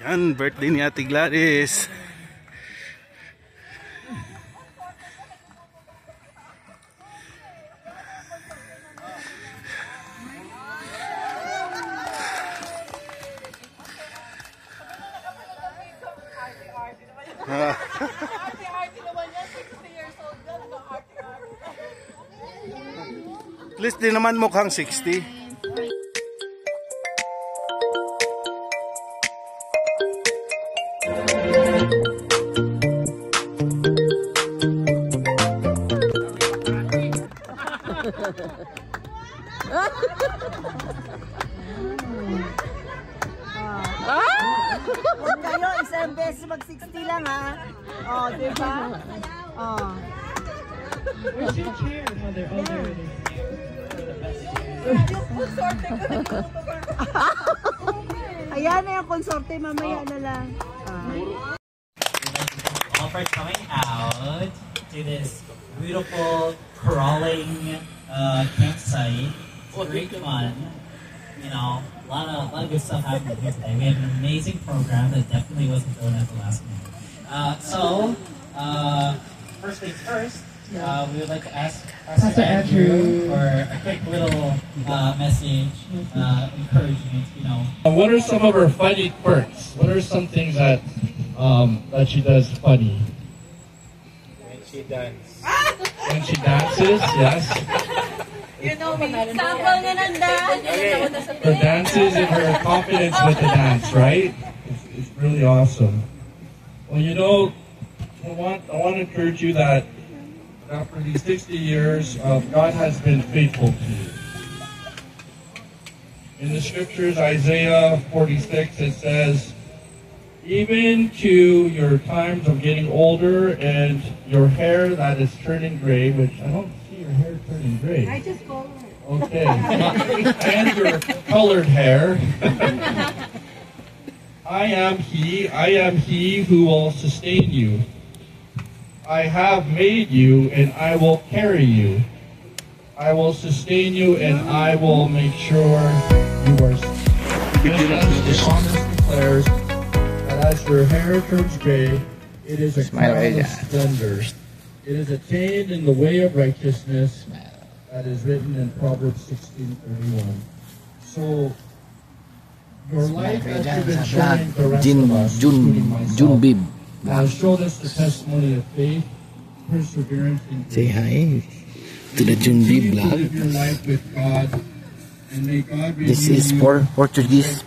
Yan, birthday ni Ate Gladys. At least di naman mukhang 60. Huwag kayo, isang beses mag 60 lang ha. Oh, diba? Oh. Where's your chair, mother? Oh, there it is. Ayan na yung konsorte, mamaya na lang. All for coming out to this beautiful crawling campsite. It's great fun. You know, a lot of good stuff happening here today. We have an amazing program that definitely wasn't thrown at the last minute. First things first, we would like to ask Pastor Andrew for a quick little message, encouragement. You know, what are some of her funny quirks? What are some things that that she does funny? When she dances. When she dances, yes. You know me. Sample nga ng dance. Her dances and her confidence with the dance, right? It's really awesome. Well, you know, I want to encourage you that after these 60 years, God has been faithful to you. In the scriptures, Isaiah 46, it says, even to your times of getting older and your hair that is turning gray, which I don't see your hair turning gray. I just colored. Okay. And your colored hair. I am he who will sustain you. I have made you and I will carry you. I will sustain you and I will make sure you are safe. Just as the psalmist declares that as your hair turns gray, it is a crown of splendor. It is attained in the way of righteousness that is written in Proverbs 16:31. So your life as you've been showing the rest of us, including myself, has showed us the testimony of faith, perseverance, and Say hi to the Junbi vlog. live your life with God, and may God This is for Portuguese.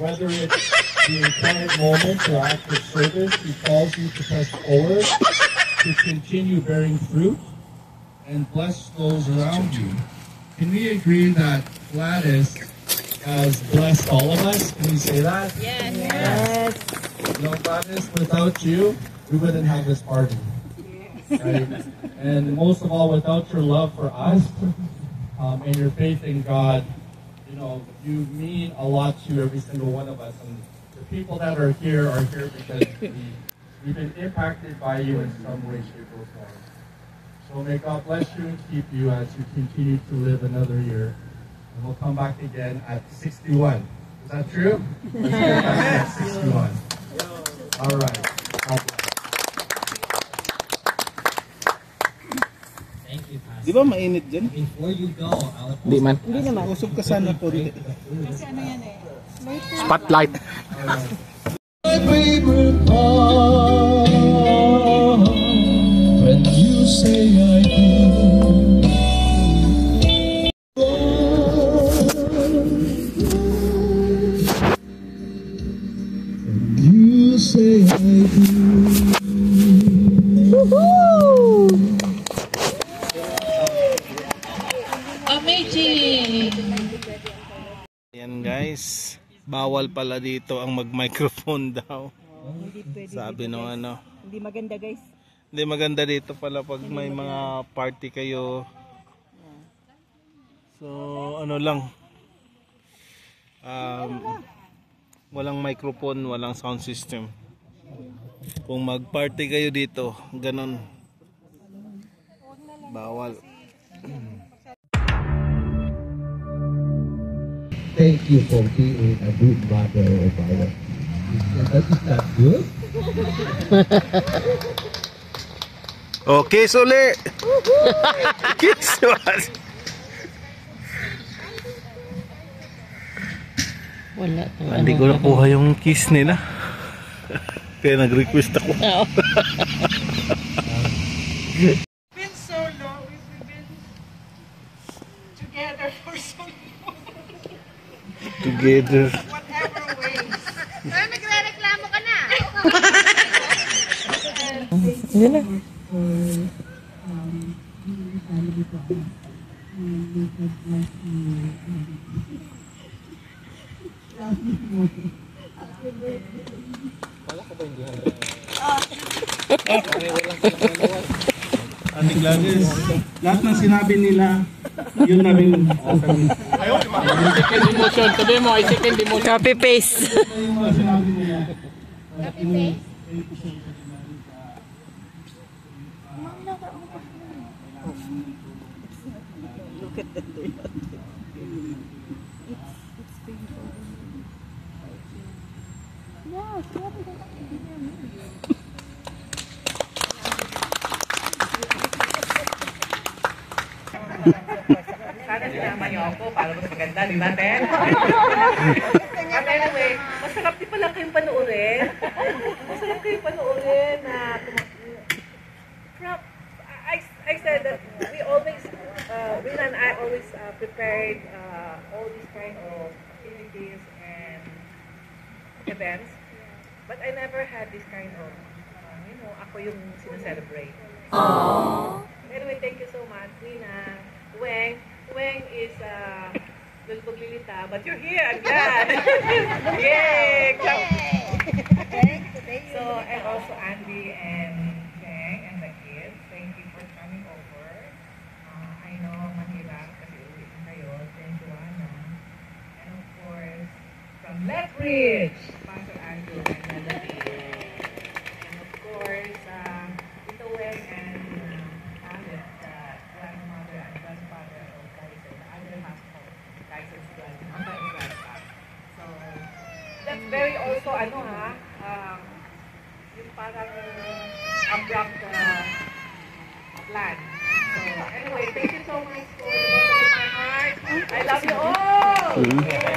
Whether it's the quiet moments or active service, He calls you to press forward, to continue bearing fruit, and bless those around you. Can we agree that Gladys has blessed all of us? Can we say that? Yes. You know, Gladys, without you, we wouldn't have this party. Right? And most of all, without your love for us and your faith in God, you know, you mean a lot to every single one of us. And the people that are here because we've been impacted by you in some way, shape, or form. So may God bless you and keep you as you continue to live another year. And we'll come back again at 61. Is that true? Let's get back at 61. All right. thank you, Pastor. Di ba mainit dyan? Before you go, I'll Di man. Hindi naman. Usog ka sana po dito. Kasi ano yan eh. Spotlight. My favorite part when you say I do. When you say I do. Amazing! Yan guys. Bawal pala dito ang mag-microphone daw. Hindi pwede. Sabi nung ano. Hindi maganda guys. Hindi maganda dito pala pag may mga party kayo. So ano lang. Walang microphone, walang sound system. Kung mag-party kayo dito, ganun. Bawal. thank you for being a good mother of our. That is not good. Oh, kiss uli! Kiss was. Wala. Hindi ko nakuha yung kiss nila. Kaya nag-request ako. Been so long. We've been together for so long. Together. Whatever ways. Pero nagre-reklamo ka na. Hindi na. Ating Gladys, lahat ng sinabi nila, yun na rin. Second emotion. Sabi mo, ay second emotion. Copy paste. Yung mga sinabi nila. Sana sinama niyo ako para mas maganda, di ba, Ten? But anyway, masarap din pala kayong panoorin. Masarap kayong panoorin na I said that we always, Rina and I always prepared all these kind of activities and events. But I never had this kind of, ako yung sineselebrate. Anyway, thank you so much, Rina. Weng. Weng is Lulbog Lilita, but you're here. I'm glad. Yay! So, and also Andy and Cheng and the kids, thank you for coming over. I know mahirap kasi uwi kayo. Thank you, Ana. And of course, from Lethbridge, Pastor Andrew and Melody. And of course, Tito Weng and Alex, grandmother and grandfather of Kaiser, the other half of Kaiser's grandmother and grandpa. So, that's very also, yung parang abrupt plan. So, anyway, thank you so much for the bottom of my heart. I love you all!